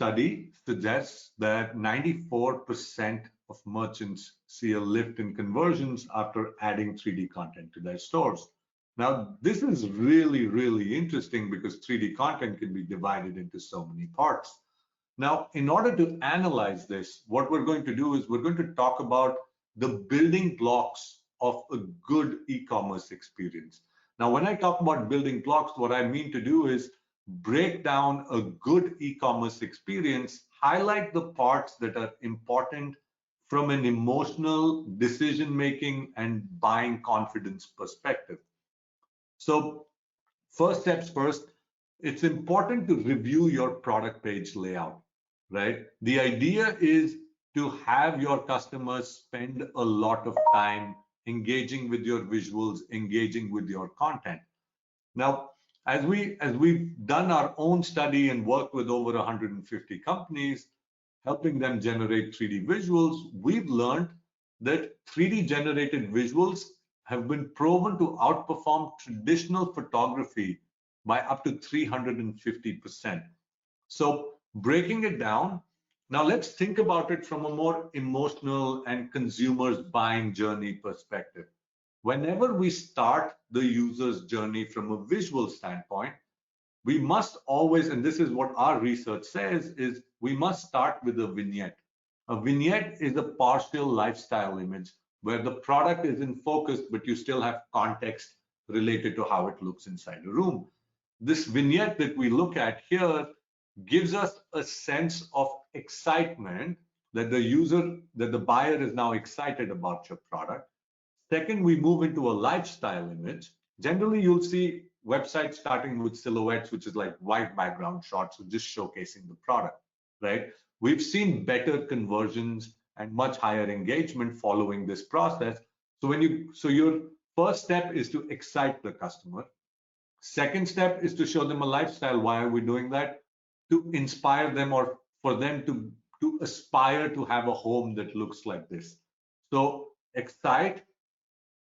study suggests that 94% of merchants see a lift in conversions after adding 3D content to their stores. Now, this is really, really interesting because 3D content can be divided into so many parts. Now, in order to analyze this, what we're going to do is we're going to talk about the building blocks of a good e-commerce experience. Now, when I talk about building blocks, what I mean to do is break down a good e-commerce experience, highlight the parts that are important from an emotional decision-making and buying confidence perspective. So first steps first, it's important to review your product page layout, right? The idea is to have your customers spend a lot of time engaging with your visuals, engaging with your content. Now, as we've done our own study and worked with over 150 companies, helping them generate 3D visuals, we've learned that 3D generated visuals have been proven to outperform traditional photography by up to 350%. So breaking it down, now let's think about it from a more emotional and consumers buying journey perspective. Whenever we start the user's journey from a visual standpoint, we must always, and this is what our research says, is we must start with a vignette. A vignette is a partial lifestyle image where the product is in focus, but you still have context related to how it looks inside a room. This vignette that we look at here gives us a sense of excitement that the buyer is now excited about your product. Second, we move into a lifestyle image. Generally, you'll see websites starting with silhouettes, which is like white background shots, so just showcasing the product, right? We've seen better conversions and much higher engagement following this process. So your first step is to excite the customer. Second step is to show them a lifestyle. Why are we doing that? To inspire them or for them to aspire to have a home that looks like this. So excite,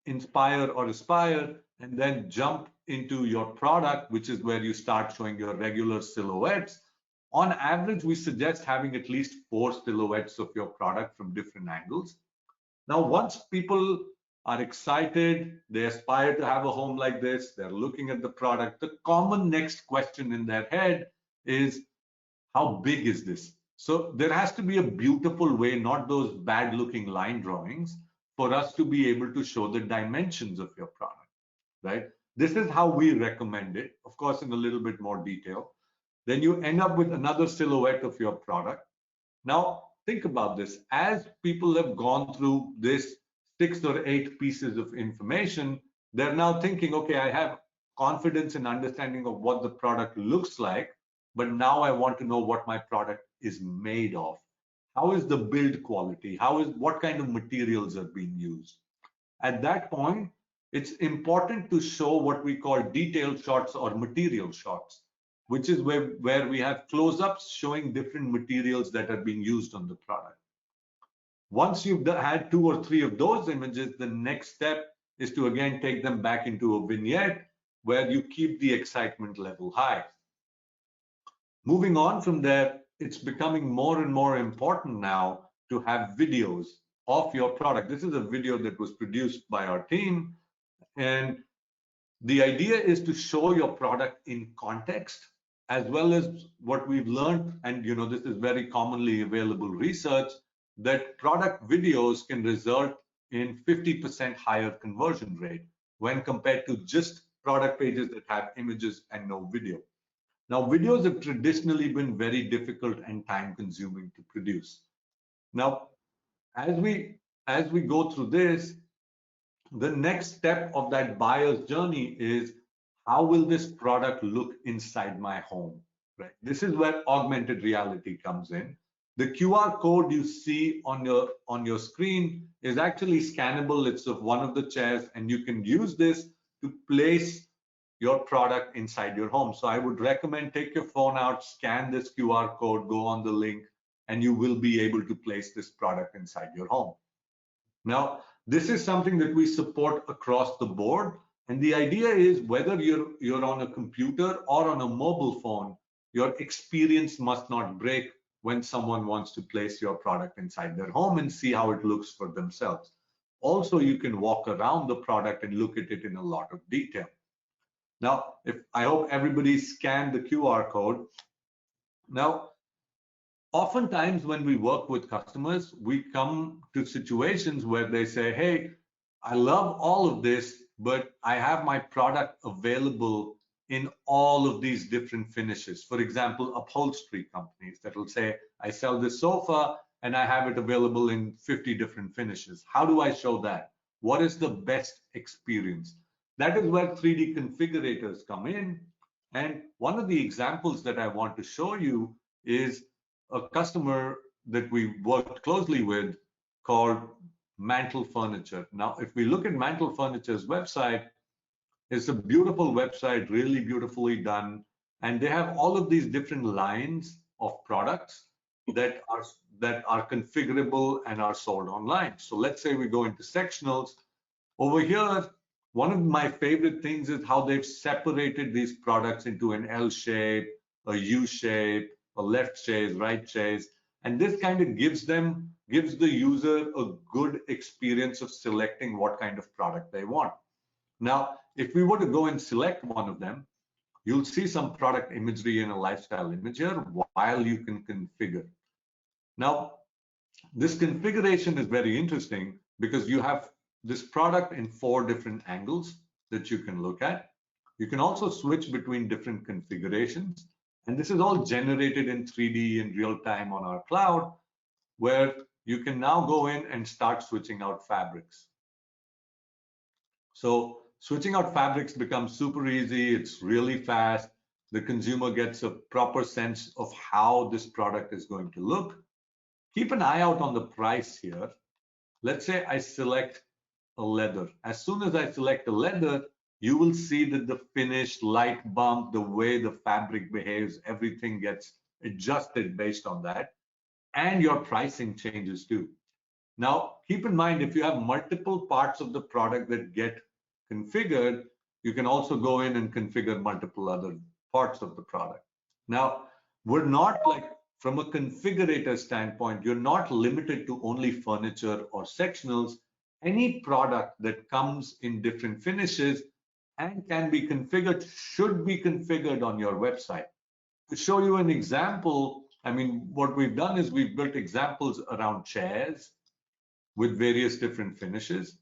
inspire or aspire, and then jump into your product, which is where you start showing your regular silhouettes. On average, we suggest having at least 4 silhouettes of your product from different angles. Now, once people are excited, they aspire to have a home like this, they're looking at the product, the common next question in their head is, how big is this? So there has to be a beautiful way, not those bad looking line drawings, for us to be able to show the dimensions of your product, right? This is how we recommend it, of course, in a little bit more detail. Then you end up with another silhouette of your product. Now, think about this. As people have gone through this 6 or 8 pieces of information, they're now thinking, okay, I have confidence and understanding of what the product looks like, but now I want to know what my product is made of. How is the build quality? What kind of materials are being used? At that point, it's important to show what we call detailed shots or material shots, which is where we have close-ups showing different materials that are being used on the product. Once you've had 2 or 3 of those images, the next step is to again take them back into a vignette where you keep the excitement level high. Moving on from there, it's becoming more and more important now to have videos of your product. This is a video that was produced by our team, and the idea is to show your product in context, as well as what we've learned, and this is very commonly available research, that product videos can result in 50% higher conversion rate when compared to just product pages that have images and no video. Now, videos have traditionally been very difficult and time consuming to produce. Now, as we go through this, the next step of that buyer's journey is, how will this product look inside my home, right? This is where augmented reality comes in. The QR code you see on your screen is actually scannable. It's of one of the chairs, and you can use this to place your product inside your home. So I would recommend take your phone out, scan this QR code, go on the link, and you will be able to place this product inside your home. Now, this is something that we support across the board. And the idea is whether you're on a computer or on a mobile phone, your experience must not break when someone wants to place your product inside their home and see how it looks for themselves. Also, you can walk around the product and look at it in a lot of detail. Now, I hope everybody scanned the QR code. Now, oftentimes when we work with customers, we come to situations where they say, hey, I love all of this, but I have my product available in all of these different finishes. For example, upholstery companies that will say, I sell this sofa and I have it available in 50 different finishes. How do I show that? What is the best experience? That is where 3D configurators come in. And one of the examples that I want to show you is a customer that we worked closely with called Mantle Furniture. Now, if we look at Mantle Furniture's website, it's a beautiful website, really beautifully done. And they have all of these different lines of products that are configurable and are sold online. So let's say we go into sectionals. Over here, one of my favorite things is how they've separated these products into an L shape, a U shape, a left chase, right chase. And this kind of gives the user a good experience of selecting what kind of product they want. Now, if we were to go and select one of them, you'll see some product imagery and a lifestyle image here while you can configure. Now, this configuration is very interesting because you have this product in 4 different angles that you can look at. You can also switch between different configurations. And this is all generated in 3D in real time on our cloud, where you can now go in and start switching out fabrics. So switching out fabrics becomes super easy. It's really fast. The consumer gets a proper sense of how this product is going to look. Keep an eye out on the price here. Let's say I select a leather. As soon as I select a leather, you will see that the finish, light bump, the way the fabric behaves, everything gets adjusted based on that. And your pricing changes too. Now, keep in mind, if you have multiple parts of the product that get configured, you can also go in and configure multiple other parts of the product. Now, we're not like, from a configurator standpoint, you're not limited to only furniture or sectionals. Any product that comes in different finishes and can be configured should be configured on your website. To show you an example, I mean, what we've done is we've built examples around chairs with various different finishes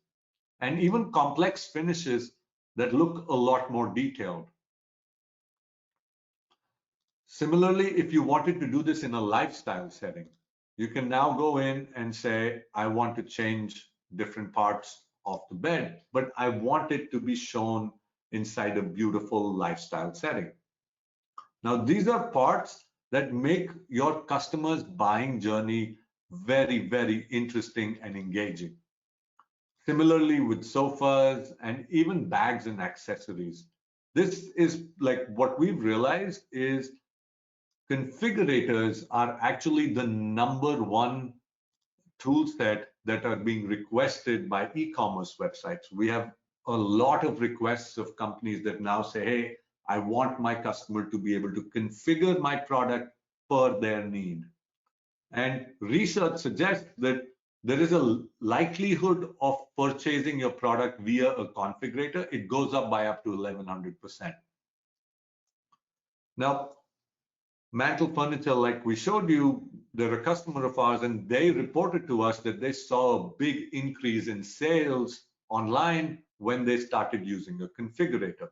and even complex finishes that look a lot more detailed. Similarly, if you wanted to do this in a lifestyle setting, you can now go in and say, I want to change different parts of the bed, but I want it to be shown inside a beautiful lifestyle setting. Now, these are parts that make your customer's buying journey very, very interesting and engaging. Similarly with sofas and even bags and accessories. This is like what we've realized is configurators are actually the #1 tool set that are being requested by e-commerce websites. We have a lot of requests of companies that now say, hey, I want my customer to be able to configure my product per their need. And research suggests that there is a likelihood of purchasing your product via a configurator. It goes up by up to 1100%. Now, Mantle Furniture, like we showed you, they're a customer of ours, and they reported to us that they saw a big increase in sales online when they started using a configurator.